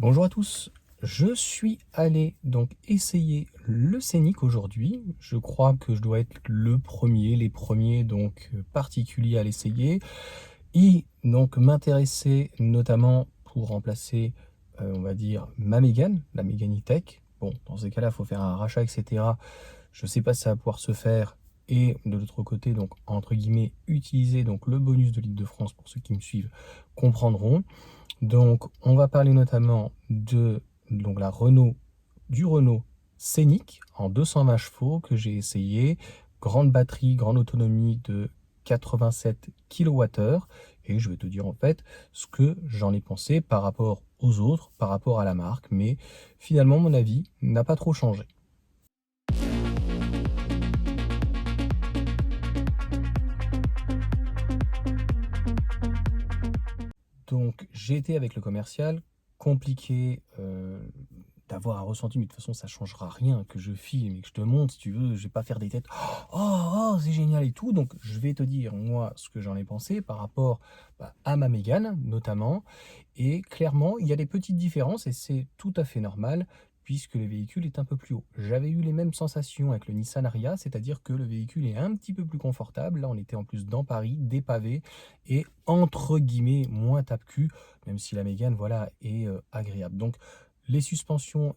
Bonjour à tous, je suis allé donc essayer le Scénic aujourd'hui. Je crois que je dois être les premiers donc particuliers à l'essayer et donc m'intéresser notamment pour remplacer, on va dire, ma Mégane, la Mégane E-Tech. Bon, dans ces cas-là, il faut faire un rachat, etc. Je ne sais pas si ça va pouvoir se faire. Et de l'autre côté, donc entre guillemets, utiliser donc le bonus de l'Île-de-France pour ceux qui me suivent comprendront. Donc, on va parler notamment de donc du Renault Scénic en 220 chevaux que j'ai essayé. Grande batterie, grande autonomie de 87 kWh. Et je vais te dire en fait ce que j'en ai pensé par rapport aux autres, par rapport à la marque. Mais finalement, mon avis n'a pas trop changé. Donc, j'ai été avec le commercial, compliqué d'avoir un ressenti, mais de toute façon, ça changera rien que je filme et que je te montre, si tu veux, je vais pas faire des têtes, c'est génial et tout. Donc, je vais te dire, moi, ce que j'en ai pensé par rapport à ma Mégane, notamment. Et clairement, il y a des petites différences et c'est tout à fait normal puisque le véhicule est un peu plus haut. J'avais eu les mêmes sensations avec le Nissan Ariya, c'est-à-dire que le véhicule est un petit peu plus confortable. Là, on était en plus dans Paris, des pavés et entre guillemets moins tape-cul, même si la Mégane, voilà, est agréable. Donc, les suspensions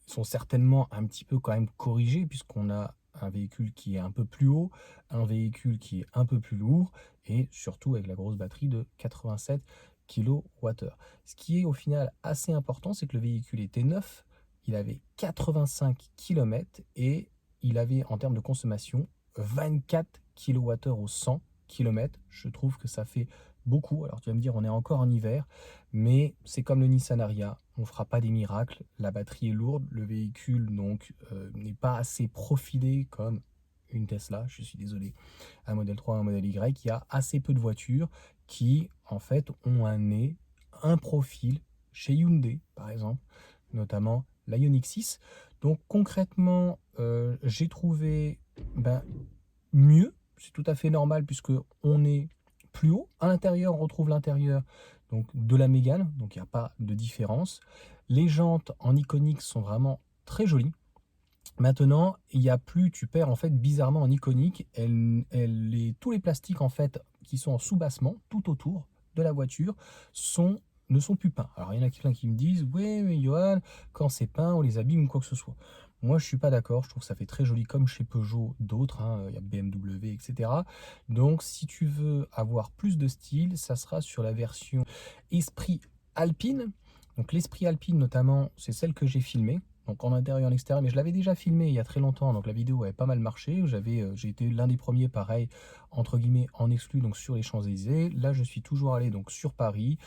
sont certainement un petit peu quand même corrigées puisqu'on a un véhicule qui est un peu plus haut, un véhicule qui est un peu plus lourd et surtout avec la grosse batterie de 87 kWh. Ce qui est au final assez important, c'est que le véhicule était neuf, il avait 85 km et il avait en termes de consommation 24 kWh au 100 km. Je trouve que ça fait beaucoup. Alors tu vas me dire, on est encore en hiver, mais c'est comme le Nissan Ariya, on ne fera pas des miracles. La batterie est lourde, le véhicule donc n'est pas assez profilé comme une Tesla, je suis désolé, un modèle 3, un modèle Y. Il y a assez peu de voitures qui en fait ont un nez, un profil chez Hyundai par exemple, notamment la Ioniq 6. Donc concrètement, j'ai trouvé mieux, c'est tout à fait normal puisque on est plus haut. À l'intérieur, on retrouve l'intérieur donc de la Mégane, donc il n'y a pas de différence. Les jantes en iconique sont vraiment très jolies. Maintenant, il y a plus, tu perds en fait bizarrement en iconique, tous les plastiques en fait qui sont en soubassement tout autour de la voiture ne sont plus peints. Alors il y en a plein qui me disent, oui mais Johan, quand c'est peint, on les abîme ou quoi que ce soit. Moi je suis pas d'accord, je trouve que ça fait très joli comme chez Peugeot, d'autres, hein, il y a BMW, etc. Donc si tu veux avoir plus de style, ça sera sur la version Esprit Alpine. Donc l'Esprit Alpine notamment, c'est celle que j'ai filmée. Donc en intérieur et en extérieur, mais je l'avais déjà filmé il y a très longtemps, donc la vidéo avait pas mal marché. J'ai été l'un des premiers, pareil, entre guillemets, en exclu, donc sur les Champs-Élysées. Là, je suis toujours allé donc sur Paris.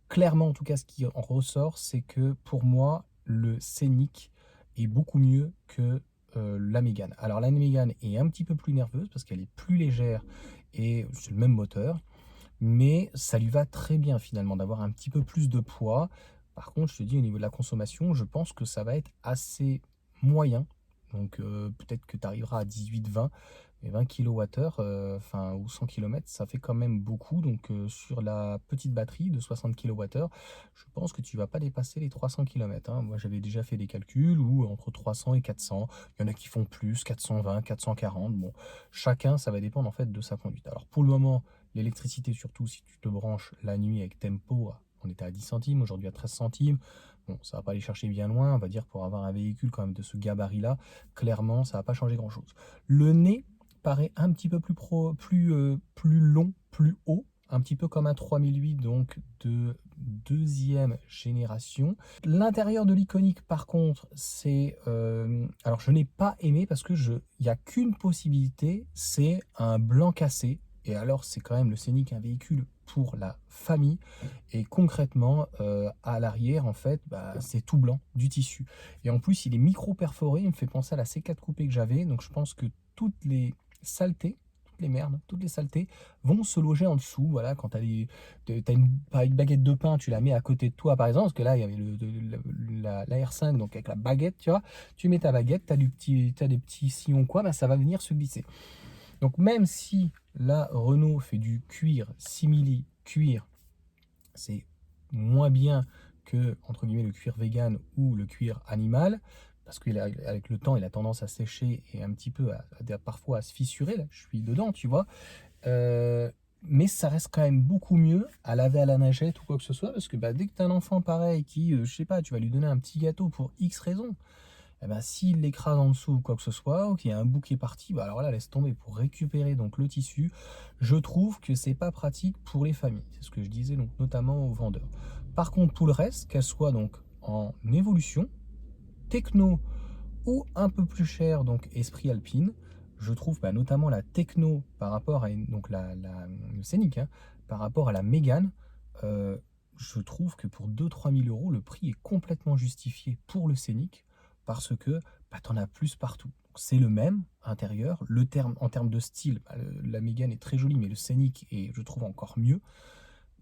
Clairement, en tout cas, ce qui en ressort, c'est que pour moi, le Scénic est beaucoup mieux que la Mégane. Alors la Mégane est un petit peu plus nerveuse parce qu'elle est plus légère et c'est le même moteur, mais ça lui va très bien finalement d'avoir un petit peu plus de poids. Par contre, je te dis, au niveau de la consommation, je pense que ça va être assez moyen. Donc peut-être que tu arriveras à 18-20, mais 20 kWh, ou 100 km, ça fait quand même beaucoup. Donc sur la petite batterie de 60 kWh, je pense que tu vas pas dépasser les 300 km, hein. Moi, j'avais déjà fait des calculs où entre 300 et 400, il y en a qui font plus, 420, 440. Bon, chacun, ça va dépendre en fait de sa conduite. Alors pour le moment, l'électricité, surtout si tu te branches la nuit avec Tempo, on était à 10 centimes, aujourd'hui à 13 centimes. Bon, ça va pas aller chercher bien loin, on va dire, pour avoir un véhicule quand même de ce gabarit-là. Clairement, ça va pas changer grand-chose. Le nez paraît un petit peu plus long, plus haut, un petit peu comme un 3008, donc de deuxième génération. L'intérieur de l'Iconic, par contre, c'est... alors, je n'ai pas aimé parce que il n'y a qu'une possibilité, c'est un blanc cassé. Et alors, c'est quand même le Scénic, un véhicule pour la famille. Et concrètement, à l'arrière, en fait, c'est tout blanc, du tissu. Et en plus, il est micro-perforé. Il me fait penser à la C4 coupé que j'avais. Donc, je pense que toutes les saletés, toutes les merdes, toutes les saletés vont se loger en dessous. Voilà, quand t'as une baguette de pain, tu la mets à côté de toi, par exemple. Parce que là, il y avait la R5, donc avec la baguette, tu vois. Tu mets ta baguette, t'as des petits sillons, quoi, ça va venir se glisser. Donc même si la Renault fait du cuir, simili cuir, c'est moins bien que, entre guillemets, le cuir vegan ou le cuir animal, parce qu'avec le temps, il a tendance à sécher et un petit peu, parfois à se fissurer, là, je suis dedans, tu vois. Mais ça reste quand même beaucoup mieux à laver à la nagette ou quoi que ce soit, parce que bah, dès que tu as un enfant pareil qui, je sais pas, tu vas lui donner un petit gâteau pour X raison, eh ben, s'il l'écrase en dessous ou quoi que ce soit, ou qu'il y a un bout qui est parti, bah alors là, laisse tomber pour récupérer donc le tissu. Je trouve que c'est pas pratique pour les familles. C'est ce que je disais donc notamment aux vendeurs. Par contre, tout le reste, qu'elle soit donc en évolution, techno ou un peu plus cher, donc Esprit Alpine, je trouve bah, notamment la techno par rapport à donc le Scénic, hein, par rapport à la Mégane, euh, je trouve que pour 2 000 à 3 000 euros, le prix est complètement justifié pour le Scénic parce que bah, tu en as plus partout. C'est le même intérieur, en termes de style, bah, la Mégane est très jolie, mais le Scénic est, je trouve, encore mieux.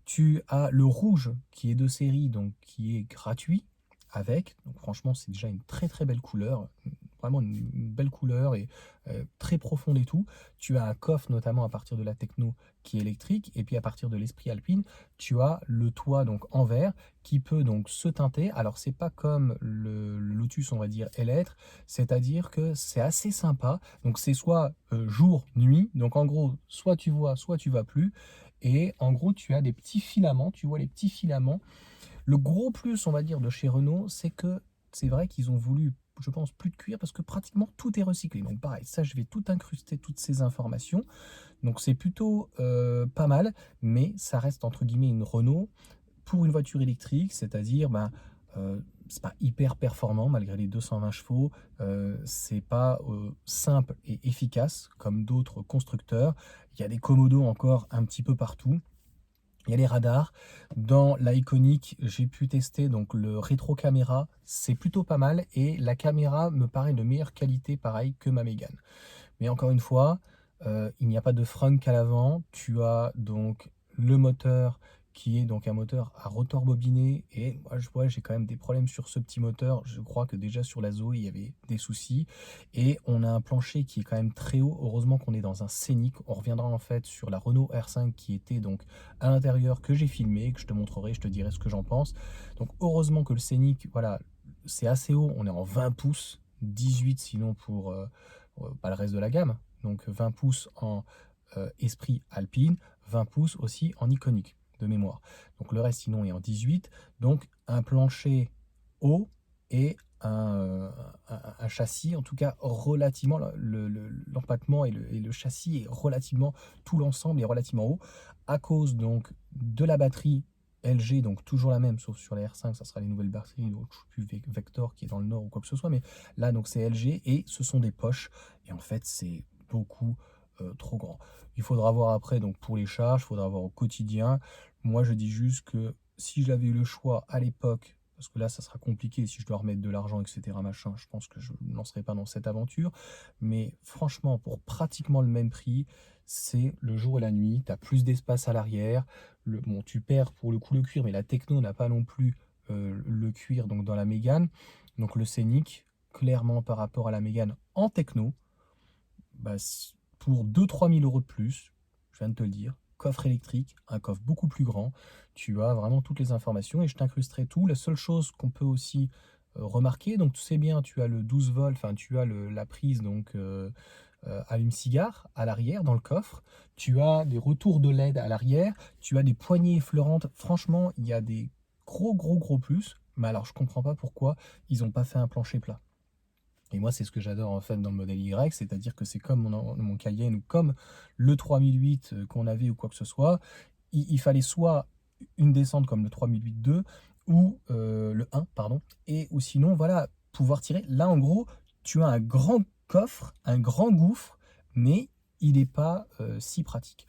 Tu as le rouge qui est de série, donc qui est gratuit avec. Donc franchement, c'est déjà une très très belle couleur, vraiment une belle couleur et très profonde et tout. Tu as un coffre notamment à partir de la techno qui est électrique et puis à partir de l'Esprit Alpine, tu as le toit donc en verre qui peut donc se teinter. Alors c'est pas comme le Lotus, on va dire Elettre, c'est-à-dire que c'est assez sympa. Donc c'est soit jour, nuit. Donc en gros, soit tu vois, soit tu vas plus. Et en gros, tu as des petits filaments, tu vois les petits filaments. Le gros plus, on va dire, de chez Renault, c'est que c'est vrai qu'ils ont voulu, je pense, plus de cuir parce que pratiquement tout est recyclé. Donc pareil, ça, je vais tout incruster, toutes ces informations. Donc c'est plutôt pas mal, mais ça reste entre guillemets une Renault pour une voiture électrique, c'est-à-dire ben, c'est pas hyper performant malgré les 220 chevaux, c'est pas simple et efficace comme d'autres constructeurs. Il y a des commodos encore un petit peu partout. Il y a les radars. Dans la Iconic, j'ai pu tester donc le rétro caméra, c'est plutôt pas mal et la caméra me paraît de meilleure qualité, pareil que ma Mégane. Mais encore une fois, il n'y a pas de frunk à l'avant. Tu as donc le moteur qui est donc un moteur à rotor bobiné. Et moi, je vois, j'ai quand même des problèmes sur ce petit moteur. Je crois que déjà sur la Zoé, il y avait des soucis. Et on a un plancher qui est quand même très haut. Heureusement qu'on est dans un Scénic. On reviendra en fait sur la Renault R5 qui était donc à l'intérieur, que j'ai filmé, que je te montrerai, je te dirai ce que j'en pense. Donc heureusement que le Scénic, voilà, c'est assez haut. On est en 20 pouces, 18 sinon pour pas le reste de la gamme. Donc 20 pouces en Esprit Alpine, 20 pouces aussi en Iconic de mémoire. Donc le reste sinon est en 18. Donc un plancher haut et un châssis, en tout cas relativement, l'empattement et le châssis est relativement, tout l'ensemble est relativement haut à cause donc de la batterie LG, donc toujours la même, sauf sur la R5, ça sera les nouvelles batteries, donc je sais plus Vector qui est dans le nord ou quoi que ce soit, mais là donc c'est LG et ce sont des poches et en fait c'est beaucoup trop grand. Il faudra voir après donc pour les charges, il faudra voir au quotidien. Moi je dis juste que si j'avais eu le choix à l'époque, parce que là ça sera compliqué si je dois remettre de l'argent, etc. machin, je pense que je ne lancerai pas dans cette aventure. Mais franchement, pour pratiquement le même prix, c'est le jour et la nuit. Tu as plus d'espace à l'arrière. Bon, tu perds pour le coup le cuir, mais la techno n'a pas non plus le cuir donc dans la Mégane. Donc le Scénic, clairement par rapport à la Mégane en techno, bah, pour 2 000 à 3 000 euros de plus, je viens de te le dire, coffre électrique, un coffre beaucoup plus grand, tu as vraiment toutes les informations et je t'incrusterai tout. La seule chose qu'on peut aussi remarquer, donc tu sais bien, tu as le 12 volts, enfin tu as la prise donc allume-cigare à l'arrière dans le coffre, tu as des retours de LED à l'arrière, tu as des poignées effleurantes. Franchement, il y a des gros plus, mais alors je comprends pas pourquoi ils n'ont pas fait un plancher plat. Et moi, c'est ce que j'adore en fait dans le modèle Y, c'est-à-dire que c'est comme mon Cayenne ou comme le 3008 qu'on avait ou quoi que ce soit. Il fallait soit une descente comme le 3008-2 ou le 1, pardon, et ou sinon, voilà, pouvoir tirer. Là, en gros, tu as un grand coffre, un grand gouffre, mais il n'est pas si pratique.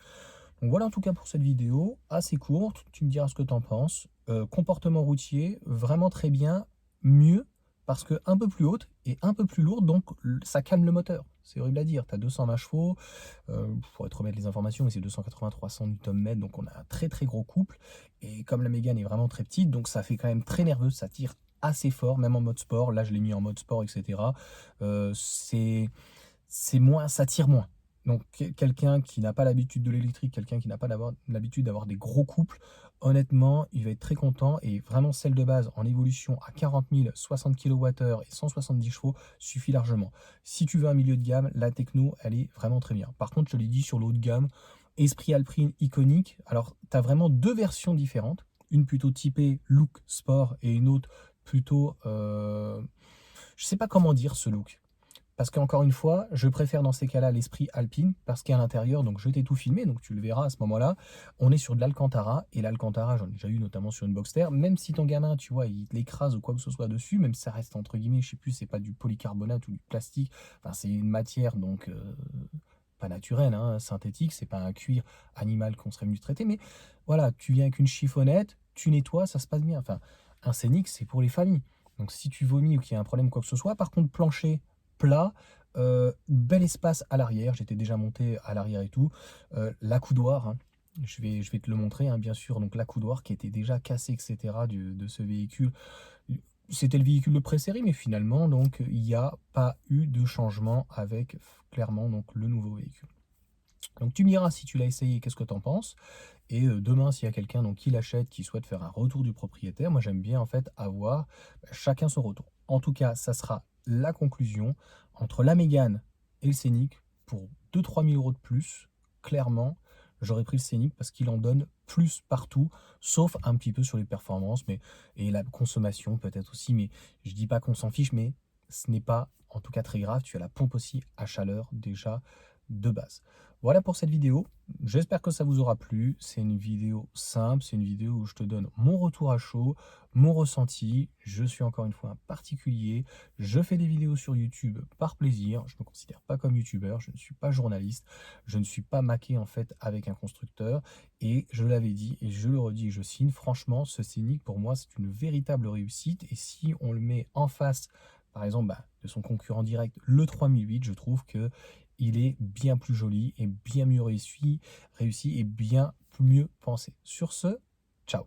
Donc voilà en tout cas pour cette vidéo, assez courte, tu me diras ce que tu en penses. Comportement routier, vraiment très bien, mieux parce que un peu plus haute et un peu plus lourde, donc ça calme le moteur. C'est horrible à dire, tu as 220 chevaux, il faudrait te remettre les informations, mais c'est 280-300 Nm, donc on a un très gros couple. Et comme la Mégane est vraiment très petite, donc ça fait quand même très nerveux, ça tire assez fort, même en mode sport. Là je l'ai mis en mode sport, etc. C'est moins, ça tire moins. Donc quelqu'un qui n'a pas l'habitude de l'électrique, quelqu'un qui n'a pas l'habitude d'avoir des gros couples, honnêtement, il va être très content et vraiment celle de base en évolution à 40 000, 60 kWh et 170 chevaux suffit largement. Si tu veux un milieu de gamme, la techno, elle est vraiment très bien. Par contre, je te l'ai dit sur le haut de gamme, Esprit Alpine iconique. Alors, tu as vraiment deux versions différentes. Une plutôt typée look sport et une autre plutôt... je sais pas comment dire ce look. Parce qu'encore une fois, je préfère dans ces cas-là l'Esprit Alpine, parce qu'à l'intérieur, donc je t'ai tout filmé, donc tu le verras à ce moment-là, on est sur de l'Alcantara, et l'Alcantara, j'en ai déjà eu notamment sur une Boxster, même si ton gamin, tu vois, il l'écrase ou quoi que ce soit dessus, même si ça reste entre guillemets, je sais plus, c'est pas du polycarbonate ou du plastique, enfin c'est une matière donc pas naturelle, hein, synthétique, c'est pas un cuir animal qu'on serait venu traiter, mais voilà, tu viens avec une chiffonnette, tu nettoies, ça se passe bien. Enfin, un scénic, c'est pour les familles. Donc si tu vomis ou qu'il y a un problème quoi que ce soit, par contre plancher plat, bel espace à l'arrière, j'étais déjà monté à l'arrière et tout, l'accoudoir, hein, je vais te le montrer, hein, bien sûr, donc l'accoudoir qui était déjà cassé, etc. de ce véhicule. C'était le véhicule de pré-série, mais finalement, donc, il n'y a pas eu de changement avec clairement donc, le nouveau véhicule. Donc tu me diras si tu l'as essayé, qu'est-ce que tu en penses. Et demain, s'il y a quelqu'un donc, qui l'achète, qui souhaite faire un retour du propriétaire, moi j'aime bien en fait avoir chacun son retour. En tout cas, ça sera la conclusion entre la Mégane et le Scénic pour 2-3 000 euros de plus. Clairement, j'aurais pris le Scénic parce qu'il en donne plus partout, sauf un petit peu sur les performances et la consommation peut-être aussi. Mais je dis pas qu'on s'en fiche, mais ce n'est pas en tout cas très grave. Tu as la pompe aussi à chaleur déjà de base. Voilà pour cette vidéo. J'espère que ça vous aura plu. C'est une vidéo simple, c'est une vidéo où je te donne mon retour à chaud, mon ressenti. Je suis encore une fois un particulier. Je fais des vidéos sur YouTube par plaisir. Je ne me considère pas comme youtubeur, je ne suis pas journaliste, je ne suis pas maqué en fait avec un constructeur. Et je l'avais dit et je le redis et je signe. Franchement, ce Scénic pour moi c'est une véritable réussite. Et si on le met en face, par exemple, de son concurrent direct, le 3008, je trouve que il est bien plus joli et bien mieux réussi et bien mieux pensé. Sur ce, ciao.